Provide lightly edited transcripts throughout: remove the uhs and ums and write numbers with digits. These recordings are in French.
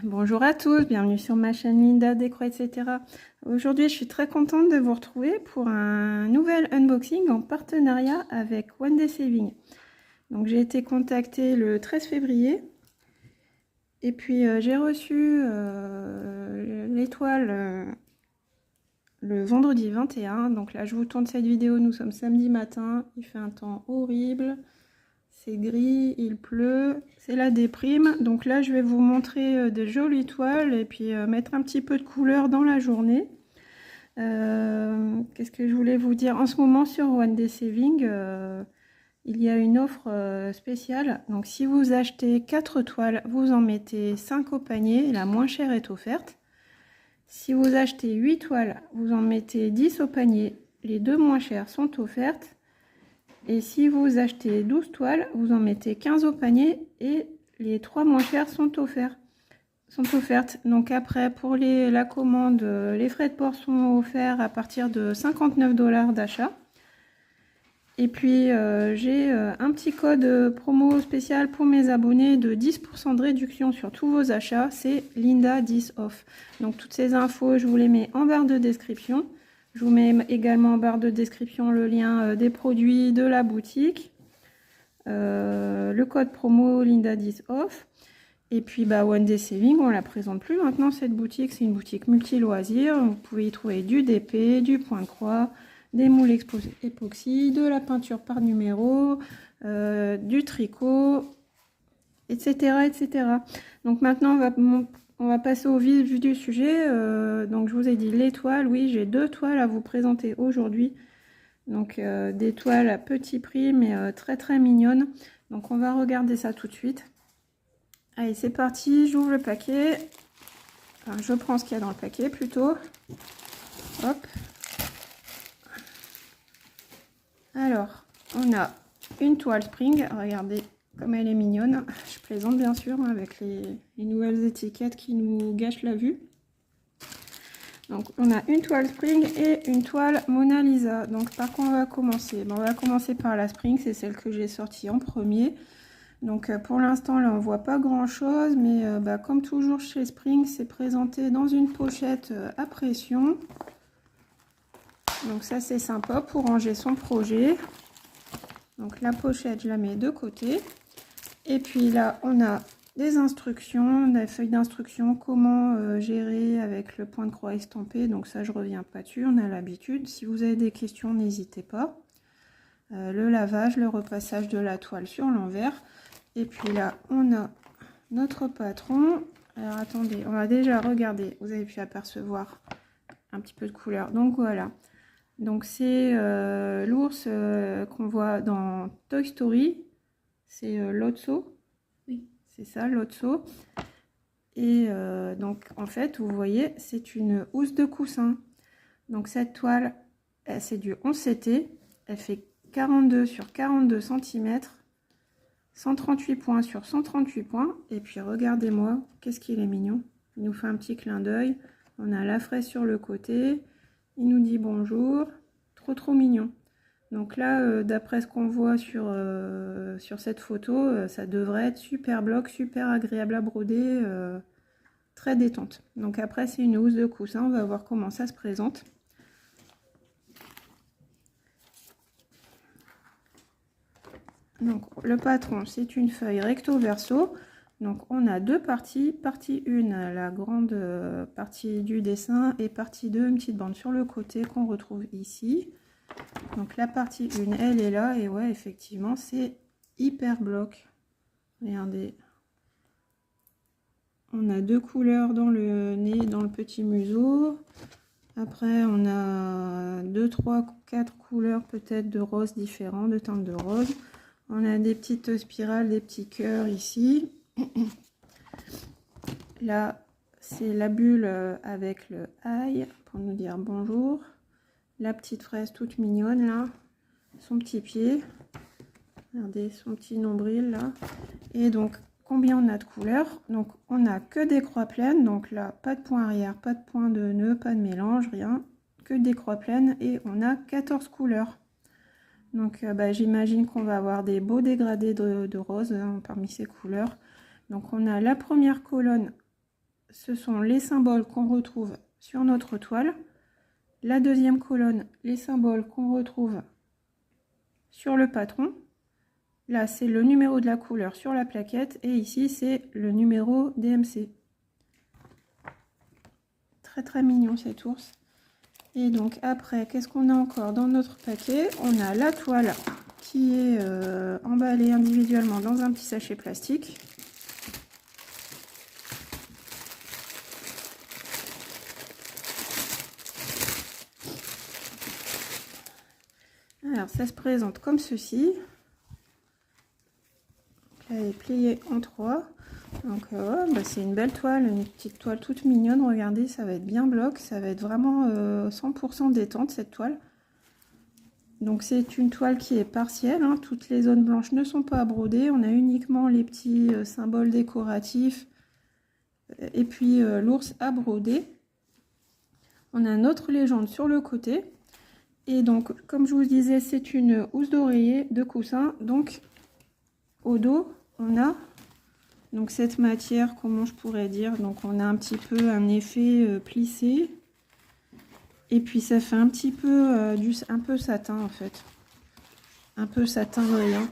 Bonjour à tous, bienvenue sur ma chaîne Linda Déco, etc. Aujourd'hui, je suis très contente de vous retrouver pour un nouvel unboxing en partenariat avec One Day Saving. Donc, j'ai été contactée le 13 février et puis j'ai reçu l'étoile le vendredi 21. Donc là, je vous tourne cette vidéo, nous sommes samedi matin, il fait un temps horrible. C'est gris, il pleut, c'est la déprime. Donc là, je vais vous montrer des jolies toiles et puis mettre un petit peu de couleur dans la journée. Qu'est-ce que je voulais vous dire? En ce moment, sur One Day Saving, il y a une offre spéciale. Donc si vous achetez 4 toiles, vous en mettez 5 au panier. La moins chère est offerte. Si vous achetez 8 toiles, vous en mettez 10 au panier. Les 2 moins chères sont offertes. Et si vous achetez 12 toiles, vous en mettez 15 au panier et les 3 moins chères sont offertes. Donc après, pour la commande, les frais de port sont offerts à partir de 59 $ d'achat. Et puis j'ai un petit code promo spécial pour mes abonnés de 10% de réduction sur tous vos achats. C'est Linda 10 off. Donc toutes ces infos, je vous les mets en barre de description. Je vous mets également en barre de description le lien des produits de la boutique, le code promo Linda 10 off. Et puis One Day Saving, on la présente plus maintenant cette boutique, c'est une boutique multi-loisirs. Vous pouvez y trouver du DP, du point de croix, des moules époxy, de la peinture par numéro, du tricot, etc., etc. Donc maintenant on va passer au vif du sujet. Donc je vous ai dit les toiles, oui, j'ai 2 toiles à vous présenter aujourd'hui. Donc des toiles à petit prix mais très très mignonnes. Donc on va regarder ça tout de suite. Allez, c'est parti, j'ouvre le paquet. Enfin, je prends ce qu'il y a dans le paquet plutôt. Hop. Alors, on a une toile spring, regardez comme elle est mignonne. Je plaisante bien sûr avec les nouvelles étiquettes qui nous gâchent la vue. Donc on a une toile spring et une toile Mona Lisa. Donc par quoi on va commencer? On va commencer par la spring, c'est celle que j'ai sortie en premier. Donc pour l'instant là on voit pas grand chose, mais comme toujours chez Spring, c'est présenté dans une pochette à pression. Donc ça c'est sympa pour ranger son projet. Donc la pochette je la mets de côté. Et puis là on a des instructions, des feuilles d'instructions, comment gérer avec le point de croix estampé. Donc ça je reviens pas dessus, on a l'habitude. Si vous avez des questions, n'hésitez pas. Le lavage, le repassage de la toile sur l'envers. Et puis là on a notre patron. Alors attendez, on va déjà regarder, vous avez pu apercevoir un petit peu de couleur. Donc voilà, donc c'est l'ours qu'on voit dans Toy Story, c'est Lotso. Oui, c'est ça, Lotso. Et donc en fait vous voyez c'est une housse de coussin. Donc cette toile c'est du 11 CT, elle fait 42 sur 42 cm, 138 points sur 138 points. Et puis regardez-moi, qu'est-ce qu'il est mignon. Il nous fait un petit clin d'œil. On a la fraise sur le côté. Il nous dit bonjour. Trop trop mignon. Donc là, d'après ce qu'on voit sur cette photo, ça devrait être super bloc, super agréable à broder, très détente. Donc après, c'est une housse de coussin. On va voir comment ça se présente. Donc le patron, c'est une feuille recto verso. Donc on a 2 parties. Partie 1, la grande partie du dessin, et partie 2, une petite bande sur le côté qu'on retrouve ici. Donc la partie 1, elle est là, et ouais, effectivement, c'est hyper bloc. Regardez. On a 2 couleurs dans le nez, dans le petit museau. Après, on a 2, 3, 4 couleurs peut-être de rose différents, de teintes de rose. On a des petites spirales, des petits cœurs ici. Là, c'est la bulle avec le ail pour nous dire bonjour. La petite fraise toute mignonne là. Son petit pied. Regardez son petit nombril là. Et donc, combien on a de couleurs? Donc, on n'a que des croix pleines. Donc là, pas de point arrière, pas de point de nœud, pas de mélange, rien. Que des croix pleines. Et on a 14 couleurs. Donc j'imagine qu'on va avoir des beaux dégradés de rose parmi ces couleurs. Donc on a la première colonne ce sont les symboles qu'on retrouve sur notre toile. La deuxième colonne, les symboles qu'on retrouve sur le patron. Là, c'est le numéro de la couleur sur la plaquette et ici, c'est le numéro DMC. Très très mignon cet ours. Et donc après, qu'est-ce qu'on a encore dans notre paquet? On a la toile qui est emballée individuellement dans un petit sachet plastique. Alors ça se présente comme ceci. Elle est pliée en 3. Donc c'est une belle toile, une petite toile toute mignonne. Regardez, ça va être bien bloc, ça va être vraiment 100% détente cette toile. Donc c'est une toile qui est partielle, hein. Toutes les zones blanches ne sont pas à broder. On a uniquement les petits symboles décoratifs et puis l'ours à broder. On a notre légende sur le côté. Et donc, comme je vous disais, c'est une housse d'oreiller de coussin. Donc, au dos, on a donc cette matière, comment je pourrais dire, donc on a un petit peu un effet plissé. Et puis, ça fait un petit peu un peu satin, en fait. Un peu satin brillant.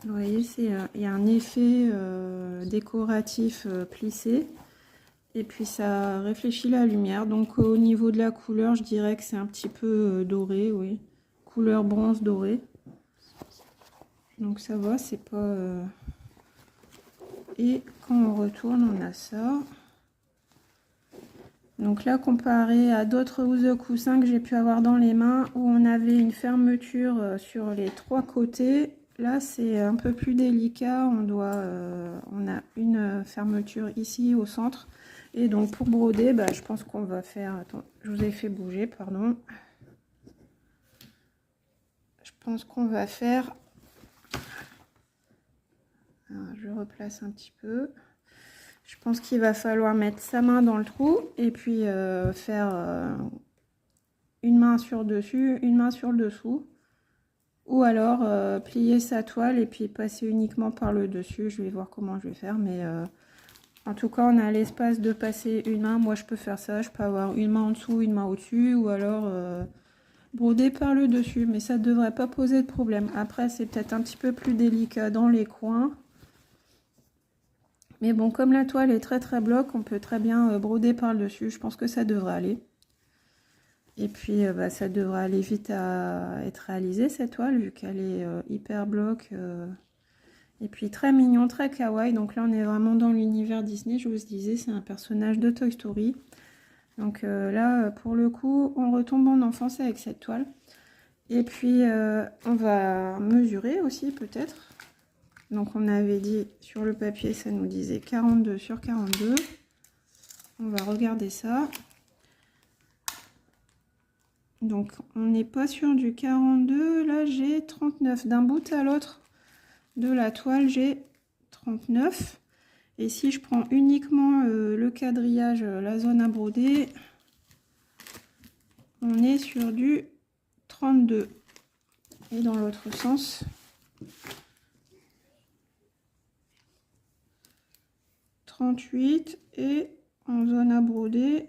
Vous voyez, il y a un effet décoratif plissé. Et puis ça réfléchit la lumière. Donc au niveau de la couleur, je dirais que c'est un petit peu doré, oui. Couleur bronze doré. Donc ça va, c'est pas... Et quand on retourne, on a ça. Donc là, comparé à d'autres housses de coussin que j'ai pu avoir dans les mains, où on avait une fermeture sur les 3 côtés, là c'est un peu plus délicat. On a une fermeture ici au centre. Et donc pour broder, je pense qu'on va faire... Attends, je vous ai fait bouger, pardon. Je pense qu'on va faire... Alors, je replace un petit peu. Je pense qu'il va falloir mettre sa main dans le trou et puis faire une main sur dessus, une main sur le dessous. Ou alors plier sa toile et puis passer uniquement par le dessus. Je vais voir comment je vais faire, mais... En tout cas, on a l'espace de passer une main. Moi, je peux faire ça. Je peux avoir une main en dessous, une main au-dessus. Ou alors broder par le dessus. Mais ça ne devrait pas poser de problème. Après, c'est peut-être un petit peu plus délicat dans les coins. Mais bon, comme la toile est très très bloc, on peut très bien broder par le dessus. Je pense que ça devrait aller. Et puis, ça devrait aller vite à être réalisé, cette toile, vu qu'elle est hyper bloc. Et puis très mignon, très kawaii. Donc là, on est vraiment dans l'univers Disney. Je vous disais, c'est un personnage de Toy Story. Donc là, pour le coup, on retombe en enfance avec cette toile. Et puis, on va mesurer aussi, peut-être. Donc, on avait dit sur le papier, ça nous disait 42 sur 42. On va regarder ça. Donc, on n'est pas sur du 42. Là, j'ai 39. D'un bout à l'autre de la toile, j'ai 39. Et si je prends uniquement le quadrillage, la zone à broder, on est sur du 32. Et dans l'autre sens, et en zone à broder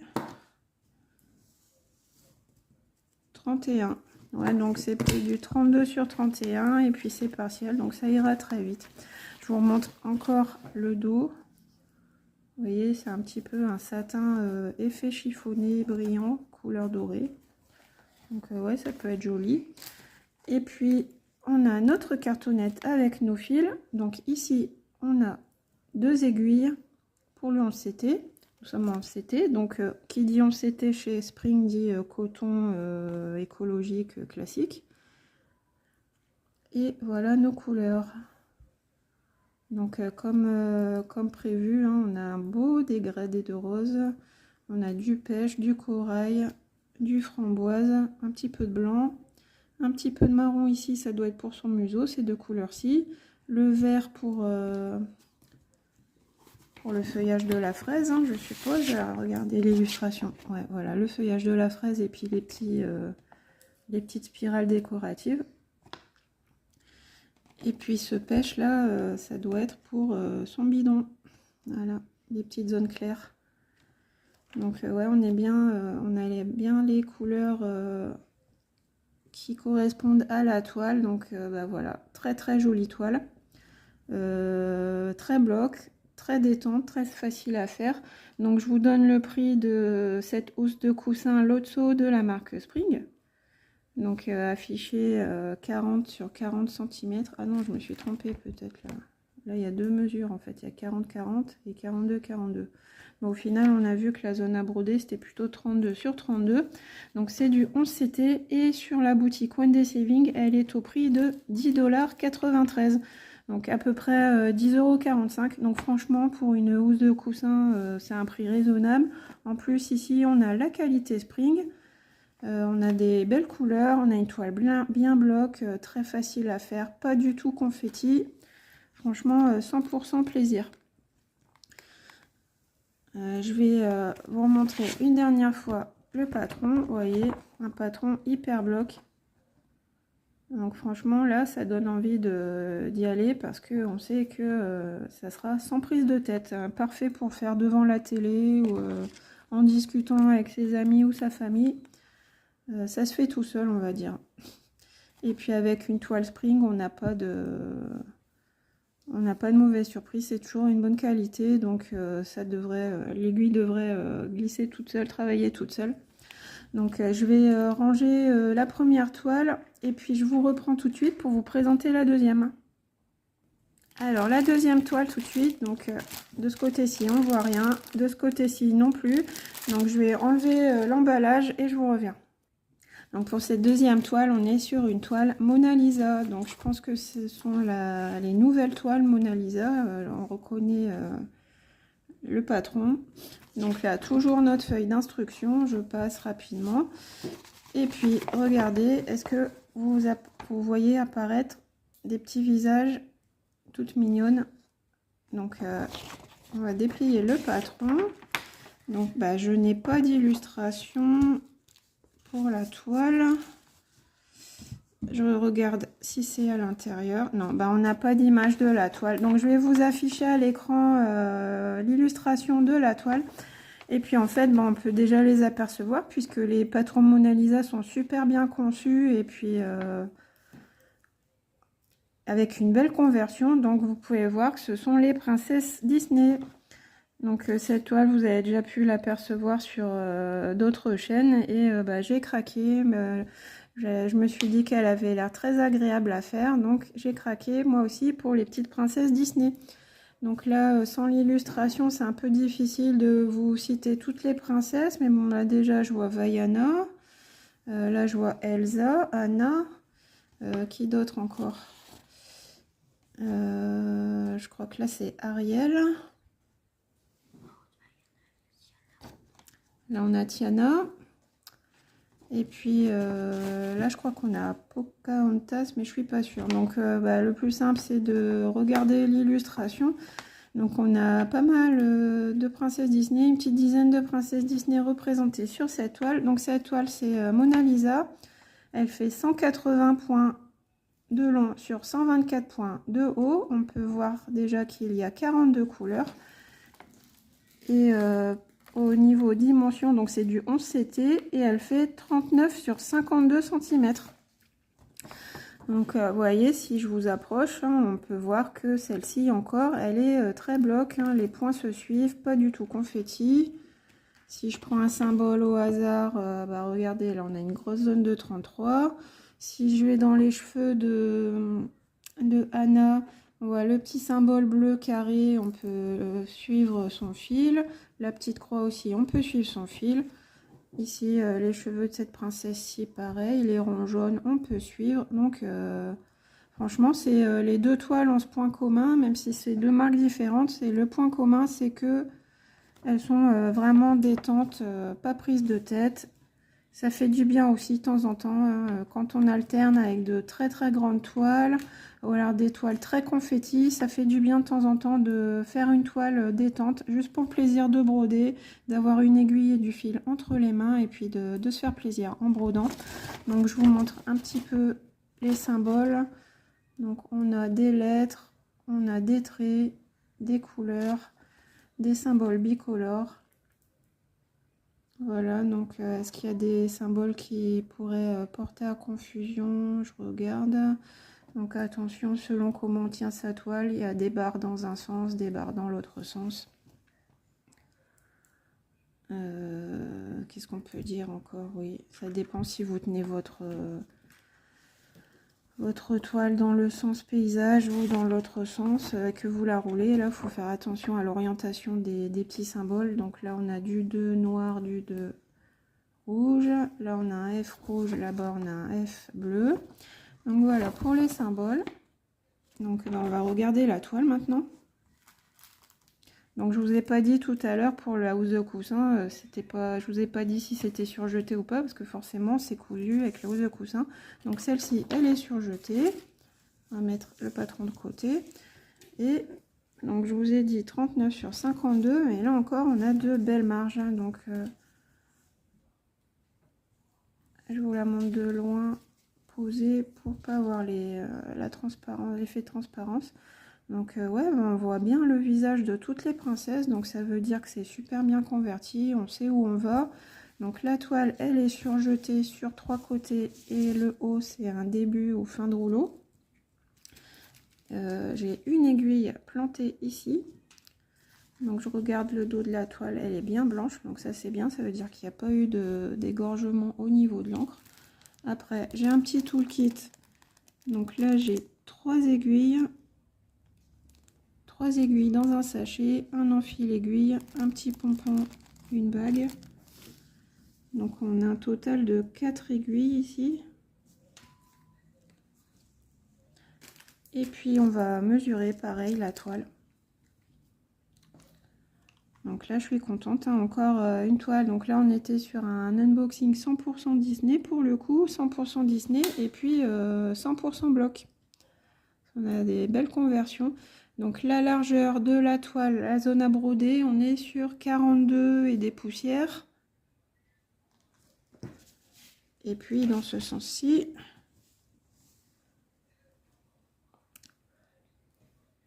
31. Ouais, donc c'est plus du 32 sur 31 et puis c'est partiel, donc ça ira très vite. Je vous remontre encore le dos. Vous voyez, c'est un petit peu un satin effet chiffonné, brillant, couleur dorée. Donc ouais, ça peut être joli. Et puis on a notre cartonnette avec nos fils. Donc ici, on a 2 aiguilles pour le 11CT. Nous sommes en 11CT. Donc qui dit 11CT chez Spring dit coton écologique classique. Et voilà nos couleurs. Donc comme prévu, hein, on a un beau dégradé de rose. On a du pêche, du corail, du framboise, un petit peu de blanc, un petit peu de marron ici, ça doit être pour son museau, ces 2 couleurs-ci. Le vert pour le feuillage de la fraise, hein, je suppose. Regardez l'illustration. Ouais, voilà, le feuillage de la fraise et puis les petites spirales décoratives. Et puis ce pêche là, ça doit être pour son bidon. Voilà, des petites zones claires. Donc ouais, on a bien les couleurs qui correspondent à la toile. Donc bah, voilà, très très jolie toile. Très bloc, très détente, très facile à faire. Donc je vous donne le prix de cette housse de coussin Lotso de la marque Spring. Donc affiché 40 sur 40 cm. Ah non, je me suis trompée peut-être là. Là, il y a deux mesures en fait. Il y a 40-40 et 42-42. Donc, au final, on a vu que la zone à broder, c'était plutôt 32 sur 32. Donc, c'est du 11 CT. Et sur la boutique One Day Saving, elle est au prix de 10,93 $. Donc, à peu près 10,45 €. Donc, franchement, pour une housse de coussin, c'est un prix raisonnable. En plus, ici, on a la qualité Spring. On a des belles couleurs. On a une toile bien bloc, très facile à faire. Pas du tout confetti. Franchement, 100% plaisir. Je vais vous remontrer une dernière fois le patron. Vous voyez, un patron hyper bloc. Donc franchement, là, ça donne envie d'y aller parce qu'on sait que ça sera sans prise de tête. Parfait pour faire devant la télé ou en discutant avec ses amis ou sa famille. Ça se fait tout seul, on va dire. Et puis avec une toile Spring, on n'a pas de mauvaise surprise, c'est toujours une bonne qualité, donc l'aiguille devrait glisser toute seule, travailler toute seule. Donc je vais ranger la première toile et puis je vous reprends tout de suite pour vous présenter la deuxième. Alors la deuxième toile tout de suite, donc de ce côté-ci on voit rien, de ce côté-ci non plus, donc je vais enlever l'emballage et je vous reviens. Donc pour cette deuxième toile, on est sur une toile Mona Lisa. Donc je pense que ce sont les nouvelles toiles Mona Lisa. On reconnaît le patron. Donc là, toujours notre feuille d'instruction. Je passe rapidement. Et puis, regardez, est-ce que vous voyez apparaître des petits visages toutes mignonnes. Donc on va déplier le patron. Donc bah, je n'ai pas d'illustration pour la toile. Je regarde si c'est à l'intérieur. Non, bah on n'a pas d'image de la toile. Donc je vais vous afficher à l'écran l'illustration de la toile. Et puis en fait, bah, on peut déjà les apercevoir puisque les patrons Mona Lisa sont super bien conçus. Et puis avec une belle conversion. Donc vous pouvez voir que ce sont les princesses Disney. Donc cette toile, vous avez déjà pu l'apercevoir sur d'autres chaînes et bah, j'ai craqué. Je me suis dit qu'elle avait l'air très agréable à faire, donc j'ai craqué moi aussi pour les petites princesses Disney. Donc là, sans l'illustration, c'est un peu difficile de vous citer toutes les princesses, mais bon, là déjà je vois Vaiana, là je vois Elsa, Anna, qui d'autre encore? Je crois que là c'est Ariel. Là, on a Tiana. Et puis, là, je crois qu'on a Pocahontas, mais je suis pas sûre. Donc, bah, le plus simple, c'est de regarder l'illustration. Donc, on a pas mal de princesses Disney, une petite dizaine de princesses Disney représentées sur cette toile. Donc, cette toile, c'est Mona Lisa. Elle fait 180 points de long sur 124 points de haut. On peut voir déjà qu'il y a 42 couleurs. Et au niveau dimension, donc c'est du 11 CT et elle fait 39 sur 52 cm. Donc vous voyez, si je vous approche, hein, on peut voir que celle-ci encore, elle est très bloc, hein, les points se suivent, pas du tout confetti. Si je prends un symbole au hasard, bah regardez, là on a une grosse zone de 33. Si je vais dans les cheveux de Anna, on voit le petit symbole bleu carré, on peut suivre son fil. La petite croix aussi, on peut suivre son fil. Ici, les cheveux de cette princesse-ci, pareil. Les ronds jaunes, on peut suivre. Donc, franchement, c'est les deux toiles ont ce point commun, même si c'est deux marques différentes. C'est le point commun, c'est que elles sont vraiment détentes, pas prises de tête. Ça fait du bien aussi de temps en temps, hein, quand on alterne avec de très très grandes toiles ou alors des toiles très confetti, ça fait du bien de temps en temps de faire une toile détente, juste pour le plaisir de broder, d'avoir une aiguille et du fil entre les mains et puis de se faire plaisir en brodant. Donc je vous montre un petit peu les symboles. Donc on a des lettres, on a des traits, des couleurs, des symboles bicolores. Voilà, donc est-ce qu'il y a des symboles qui pourraient porter à confusion? Je regarde. Donc attention, selon comment on tient sa toile, il y a des barres dans un sens, des barres dans l'autre sens. Qu'est-ce qu'on peut dire encore? Oui, ça dépend si vous tenez votre toile dans le sens paysage ou dans l'autre sens, que vous la roulez. Là, il faut faire attention à l'orientation des petits symboles. Donc là, on a du 2 noir, du 2 rouge. Là, on a un F rouge, là-bas, on a un F bleu. Donc voilà pour les symboles. Donc on va regarder la toile maintenant. Donc je vous ai pas dit tout à l'heure pour la housse de coussin, c'était pas, je vous ai pas dit si c'était surjeté ou pas, parce que forcément c'est cousu avec la housse de coussin. Donc celle-ci, elle est surjetée. On va mettre le patron de côté. Et donc je vous ai dit 39 sur 52, mais là encore on a de belles marges. Hein, donc je vous la montre de loin, posée pour pas avoir la transparence, l'effet de transparence. Donc ouais, on voit bien le visage de toutes les princesses, donc ça veut dire que c'est super bien converti, on sait où on va. Donc la toile, elle est surjetée sur 3 côtés et le haut, c'est un début ou fin de rouleau. J'ai une aiguille plantée ici. Donc je regarde le dos de la toile, elle est bien blanche, donc ça c'est bien, ça veut dire qu'il n'y a pas eu d'égorgement au niveau de l'encre. Après, j'ai un petit toolkit. Donc là, j'ai 3 aiguilles. 3 aiguilles dans un sachet, un enfil aiguille, un petit pompon, une bague. Donc on a un total de 4 aiguilles ici. Et puis on va mesurer pareil la toile. Donc là je suis contente, hein. Encore une toile. Donc là on était sur un unboxing 100% Disney pour le coup, 100% Disney et puis 100% bloc. On a des belles conversions. Donc la largeur de la toile, la zone à broder, on est sur 42 et des poussières. Et puis dans ce sens-ci,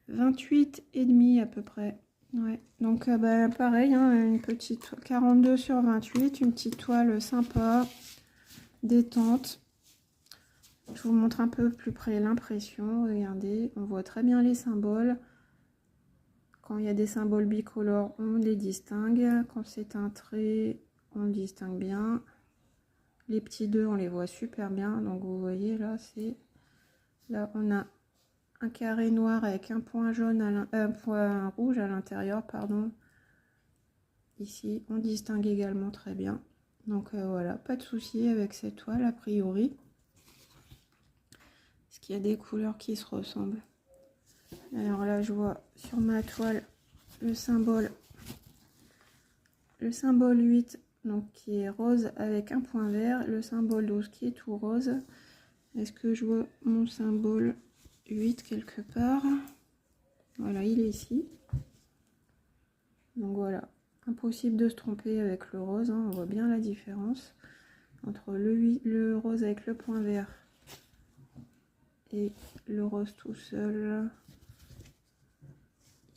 28,5 à peu près. Ouais. Donc bah, pareil, hein, une petite 42 sur 28, une petite toile sympa, détente. Je vous montre un peu plus près l'impression. Regardez, on voit très bien les symboles. Quand il y a des symboles bicolores, on les distingue. Quand c'est un trait, on le distingue bien. Les petits 2, on les voit super bien. Donc vous voyez là, c'est là on a un carré noir avec un point jaune, un point rouge à l'intérieur, pardon. Ici, on distingue également très bien. Donc voilà, pas de souci avec cette toile a priori. Est-ce qu'il y a des couleurs qui se ressemblent? Alors là, je vois sur ma toile le symbole 8, donc qui est rose avec un point vert, le symbole 12 qui est tout rose. Est-ce que je vois mon symbole 8 quelque part? Voilà, il est ici. Donc voilà, impossible de se tromper avec le rose, hein. On voit bien la différence entre le rose avec le point vert et le rose tout seul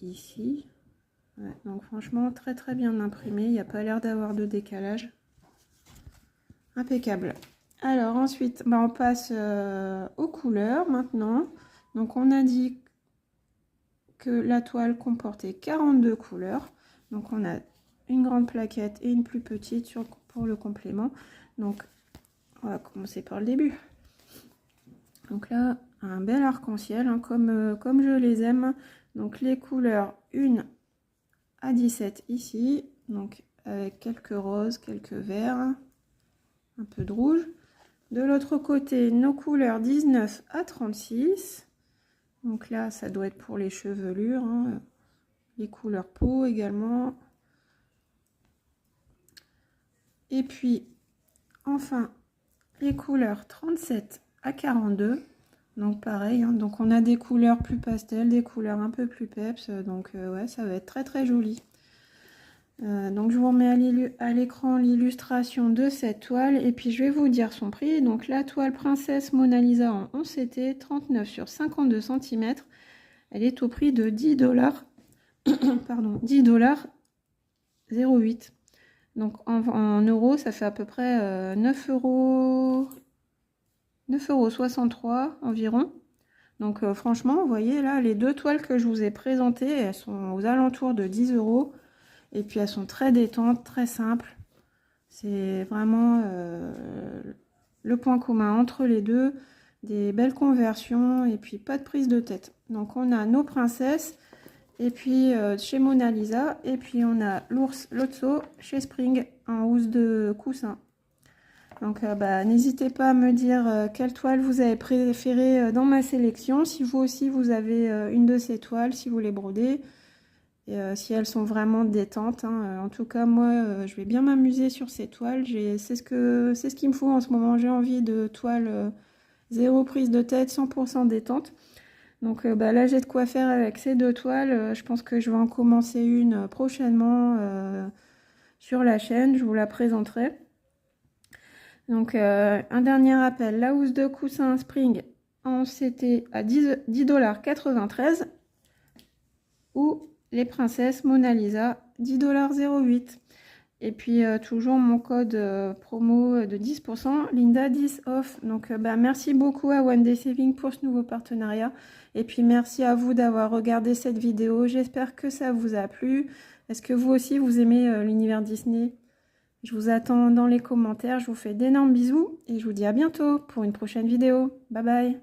ici. Ouais, donc franchement très très bien imprimé, il n'y a pas l'air d'avoir de décalage. Impeccable. Alors ensuite, bah, on passe aux couleurs maintenant. Donc on a dit que la toile comportait 42 couleurs. Donc on a une grande plaquette et une plus petite pour le complément. Donc on va commencer par le début. Donc là, un bel arc-en-ciel, hein, comme je les aime. Donc les couleurs 1 à 17 ici. Donc avec quelques roses, quelques verts, un peu de rouge. De l'autre côté, nos couleurs 19 à 36. Donc là, ça doit être pour les chevelures, hein. Les couleurs peau également. Et puis, enfin, les couleurs 37 à 42. Donc pareil, hein, donc on a des couleurs plus pastel, des couleurs un peu plus peps. Donc ouais, ça va être très très joli. Donc je vous remets à l'écran l'illustration de cette toile et puis je vais vous dire son prix. Donc la toile Princesse Mona Lisa en 11 CT, 39 sur 52 cm. Elle est au prix de 10 $. Pardon, 10 $0,8. Donc en euros, ça fait à peu près 9,63 € environ. Donc franchement, vous voyez là, les deux toiles que je vous ai présentées, elles sont aux alentours de 10 €. Et puis elles sont très détentes, très simples. C'est vraiment le point commun entre les deux. Des belles conversions et puis pas de prise de tête. Donc on a nos princesses et puis chez Mona Lisa. Et puis on a l'ours Lotso chez Spring en housse de coussin. Donc n'hésitez pas à me dire quelle toile vous avez préférée dans ma sélection. Si vous aussi vous avez une de ces toiles, si vous les brodez. Et si elles sont vraiment détentes, hein. En tout cas moi je vais bien m'amuser sur ces toiles. C'est ce qu'il me faut en ce moment. J'ai envie de toiles zéro prise de tête, 100% détente. Donc là j'ai de quoi faire avec ces deux toiles. Je pense que je vais en commencer une prochainement sur la chaîne. Je vous la présenterai. Donc un dernier rappel, la housse de coussin Spring en CT à 10,93 $ ou les princesses Mona Lisa 10,08 $. Et puis toujours mon code promo de 10%, Linda 10 off. Donc merci beaucoup à One Day Saving pour ce nouveau partenariat. Et puis merci à vous d'avoir regardé cette vidéo. J'espère que ça vous a plu. Est-ce que vous aussi vous aimez l'univers Disney? Je vous attends dans les commentaires. Je vous fais d'énormes bisous et je vous dis à bientôt pour une prochaine vidéo. Bye bye.